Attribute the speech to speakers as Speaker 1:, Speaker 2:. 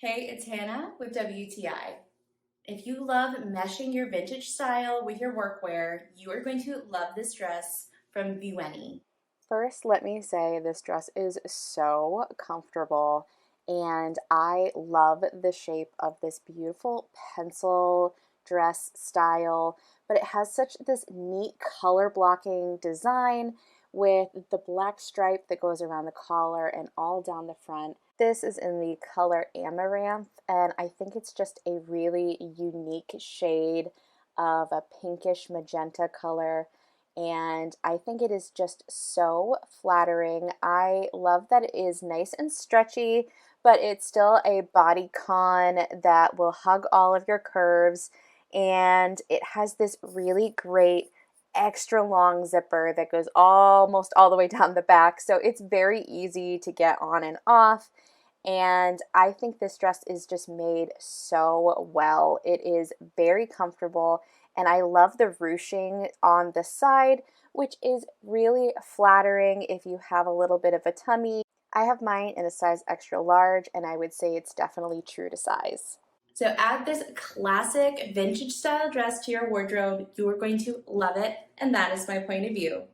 Speaker 1: Hey, it's Hannah with WTI. If you love meshing your vintage style with your workwear, you are going to love this dress from Viwenni.
Speaker 2: First, let me say this dress is so comfortable, and I love the shape of this beautiful pencil dress style, but it has such this neat color blocking design with the black stripe that goes around the collar and all down the front. This is in the color Amaranth, and I think it's just a really unique shade of a pinkish magenta color, and I think it is just so flattering. I love that it is nice and stretchy, but it's still a bodycon that will hug all of your curves, and it has this really great extra long zipper that goes almost all the way down the back, so it's very easy to get on and off. And I think this dress is just made so well. It is very comfortable, and I love the ruching on the side, which is really flattering if you have a little bit of a tummy. I have mine in a size extra large, and I would say it's definitely true to size.
Speaker 1: So add this classic vintage style dress to your wardrobe. You are going to love it, and that is my point of view.